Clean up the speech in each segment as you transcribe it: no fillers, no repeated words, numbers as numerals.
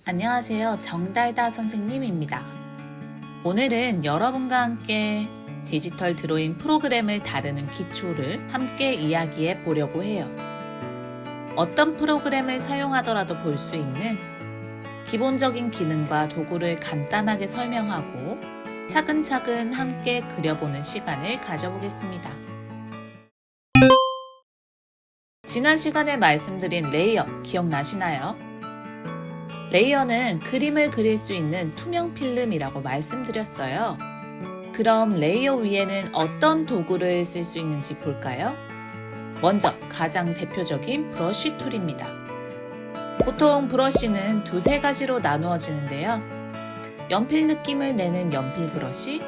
안녕하세요. 정달다 선생님입니다. 오늘은 여러분과 함께 디지털 드로잉 프로그램을 다루는 기초를 함께 이야기해 보려고 해요. 어떤 프로그램을 사용하더라도 볼 수 있는 기본적인 기능과 도구를 간단하게 설명하고 차근차근 함께 그려보는 시간을 가져보겠습니다. 지난 시간에 말씀드린 레이어 기억나시나요? 레이어는 그림을 그릴 수 있는 투명 필름이라고 말씀드렸어요. 그럼 레이어 위에는 어떤 도구를 쓸 수 있는지 볼까요? 먼저 가장 대표적인 브러쉬 툴입니다. 보통 브러쉬는 두세 가지로 나누어지는데요. 연필 느낌을 내는 연필 브러쉬,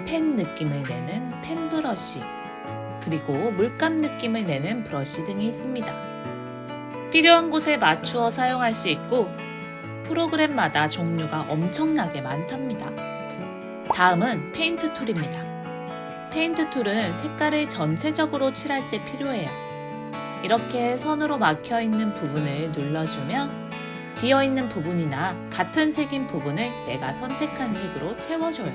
펜 느낌을 내는 펜 브러쉬, 그리고 물감 느낌을 내는 브러쉬 등이 있습니다. 필요한 곳에 맞추어 사용할 수 있고 프로그램마다 종류가 엄청나게 많답니다. 다음은 페인트 툴입니다. 페인트 툴은 색깔을 전체적으로 칠할 때 필요해요. 이렇게 선으로 막혀 있는 부분을 눌러주면 비어있는 부분이나 같은 색인 부분을 내가 선택한 색으로 채워줘요.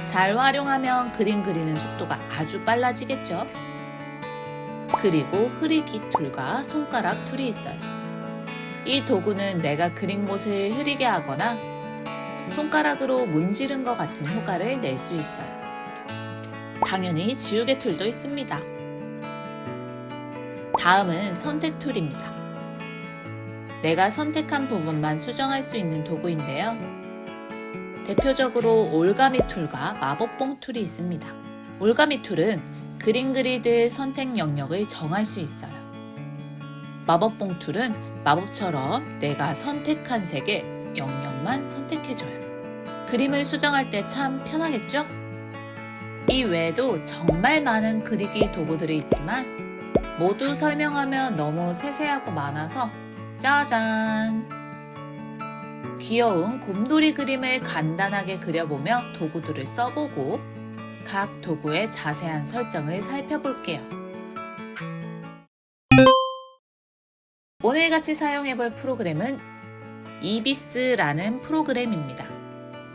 잘 활용하면 그림 그리는 속도가 아주 빨라지겠죠? 그리고 흐리기 툴과 손가락 툴이 있어요. 이 도구는 내가 그린 곳을 흐리게 하거나 손가락으로 문지른 것 같은 효과를 낼 수 있어요. 당연히 지우개 툴도 있습니다. 다음은 선택 툴입니다. 내가 선택한 부분만 수정할 수 있는 도구인데요. 대표적으로 올가미 툴과 마법봉 툴이 있습니다. 올가미 툴은 그림 그리듯 선택 영역을 정할 수 있어요. 마법봉 툴은 마법처럼 내가 선택한 색의 영역만 선택해줘요. 그림을 수정할 때 참 편하겠죠? 이 외에도 정말 많은 그리기 도구들이 있지만 모두 설명하면 너무 세세하고 많아서 짜잔! 귀여운 곰돌이 그림을 간단하게 그려보며 도구들을 써보고 각 도구의 자세한 설정을 살펴볼게요. 오늘 같이 사용해볼 프로그램은 이비스라는 프로그램입니다.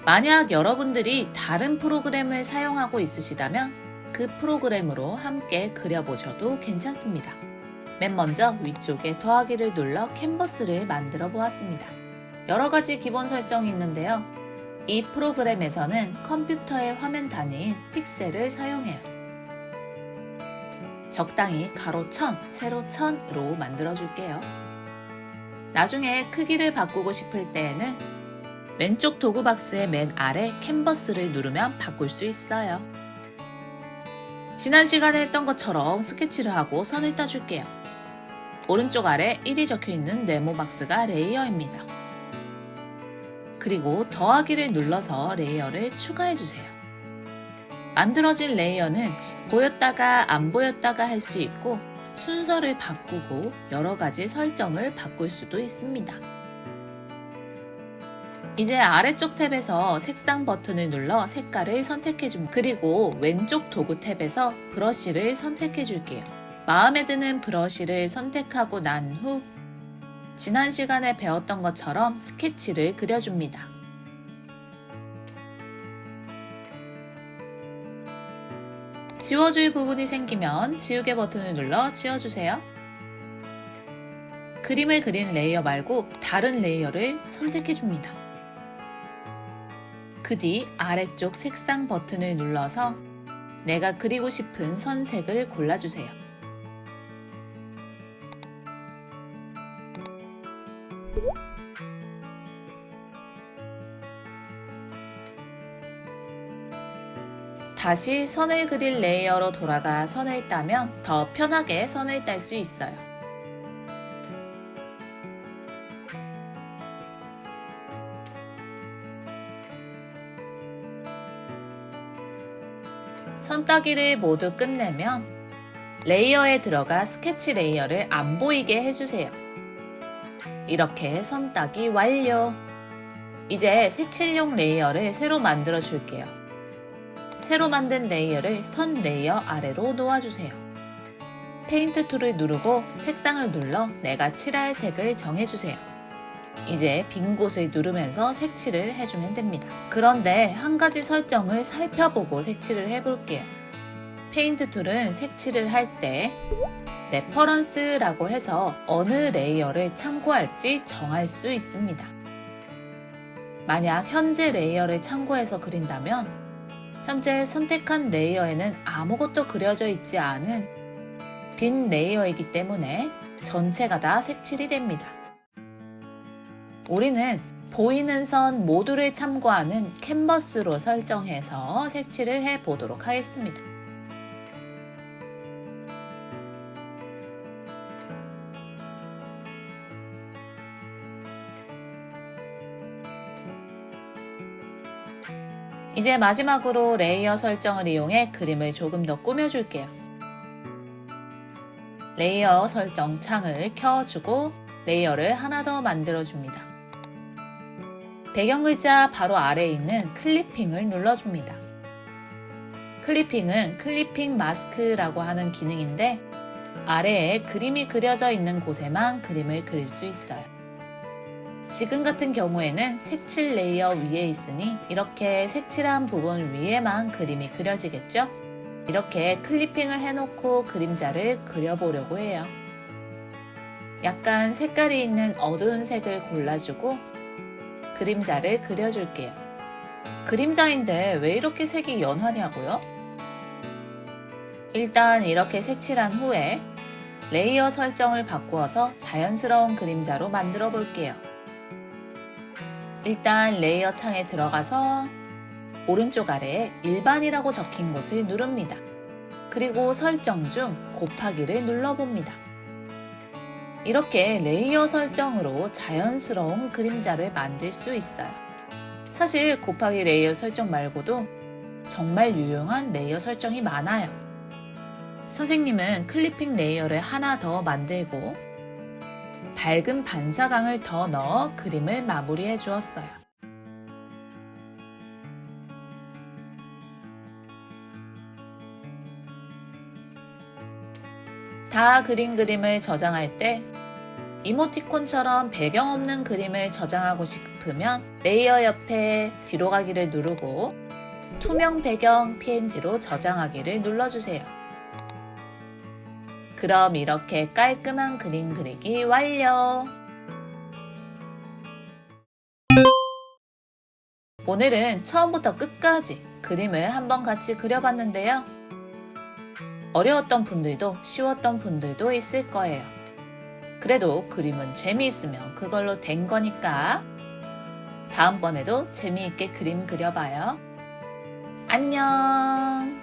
만약 여러분들이 다른 프로그램을 사용하고 있으시다면 그 프로그램으로 함께 그려보셔도 괜찮습니다. 맨 먼저 위쪽에 더하기를 눌러 캔버스를 만들어 보았습니다. 여러 가지 기본 설정이 있는데요. 이 프로그램에서는 컴퓨터의 화면 단위인 픽셀을 사용해요. 적당히 가로 1000, 세로 1000으로 만들어줄게요. 나중에 크기를 바꾸고 싶을 때에는 왼쪽 도구 박스의 맨 아래 캔버스를 누르면 바꿀 수 있어요. 지난 시간에 했던 것처럼 스케치를 하고 선을 따줄게요. 오른쪽 아래 1이 적혀있는 네모 박스가 레이어입니다. 그리고 더하기를 눌러서 레이어를 추가해주세요. 만들어진 레이어는 보였다가 안 보였다가 할 수 있고 순서를 바꾸고 여러 가지 설정을 바꿀 수도 있습니다. 이제 아래쪽 탭에서 색상 버튼을 눌러 색깔을 선택해줍니다. 그리고 왼쪽 도구 탭에서 브러쉬를 선택해줄게요. 마음에 드는 브러쉬를 선택하고 난 후 지난 시간에 배웠던 것처럼 스케치를 그려줍니다. 지워줄 부분이 생기면 지우개 버튼을 눌러 지워주세요. 그림을 그린 레이어 말고 다른 레이어를 선택해줍니다. 그 뒤 아래쪽 색상 버튼을 눌러서 내가 그리고 싶은 선색을 골라주세요. 다시 선을 그릴 레이어로 돌아가 선을 따면 더 편하게 선을 딸 수 있어요. 선 따기를 모두 끝내면 레이어에 들어가 스케치 레이어를 안 보이게 해주세요. 이렇게 선 따기 완료! 이제 색칠용 레이어를 새로 만들어 줄게요. 새로 만든 레이어를 선 레이어 아래로 놓아주세요. 페인트 툴을 누르고 색상을 눌러 내가 칠할 색을 정해주세요. 이제 빈 곳을 누르면서 색칠을 해주면 됩니다. 그런데 한 가지 설정을 살펴보고 색칠을 해볼게요. 페인트 툴은 색칠을 할 때 레퍼런스라고 해서 어느 레이어를 참고할지 정할 수 있습니다. 만약 현재 레이어를 참고해서 그린다면 현재 선택한 레이어에는 아무것도 그려져 있지 않은 빈 레이어이기 때문에 전체가 다 색칠이 됩니다. 우리는 보이는 선 모두를 참고하는 캔버스로 설정해서 색칠을 해보도록 하겠습니다. 이제 마지막으로 레이어 설정을 이용해 그림을 조금 더 꾸며줄게요. 레이어 설정 창을 켜주고 레이어를 하나 더 만들어줍니다. 배경 글자 바로 아래에 있는 클리핑을 눌러줍니다. 클리핑은 클리핑 마스크라고 하는 기능인데 아래에 그림이 그려져 있는 곳에만 그림을 그릴 수 있어요. 지금 같은 경우에는 색칠 레이어 위에 있으니 이렇게 색칠한 부분 위에만 그림이 그려지겠죠? 이렇게 클리핑을 해놓고 그림자를 그려보려고 해요. 약간 색깔이 있는 어두운 색을 골라주고 그림자를 그려줄게요. 그림자인데 왜 이렇게 색이 연하냐고요? 일단 이렇게 색칠한 후에 레이어 설정을 바꾸어서 자연스러운 그림자로 만들어 볼게요. 일단 레이어 창에 들어가서 오른쪽 아래에 일반이라고 적힌 곳을 누릅니다. 그리고 설정 중 곱하기를 눌러봅니다. 이렇게 레이어 설정으로 자연스러운 그림자를 만들 수 있어요. 사실 곱하기 레이어 설정 말고도 정말 유용한 레이어 설정이 많아요. 선생님은 클리핑 레이어를 하나 더 만들고 밝은 반사광을 더 넣어 그림을 마무리해 주었어요. 다 그린 그림을 저장할 때 이모티콘처럼 배경 없는 그림을 저장하고 싶으면 레이어 옆에 뒤로 가기를 누르고 투명 배경 PNG로 저장하기를 눌러주세요. 그럼 이렇게 깔끔한 그림 그리기 완료! 오늘은 처음부터 끝까지 그림을 한번 같이 그려봤는데요. 어려웠던 분들도 쉬웠던 분들도 있을 거예요. 그래도 그림은 재미있으면 그걸로 된 거니까 다음번에도 재미있게 그림 그려봐요. 안녕!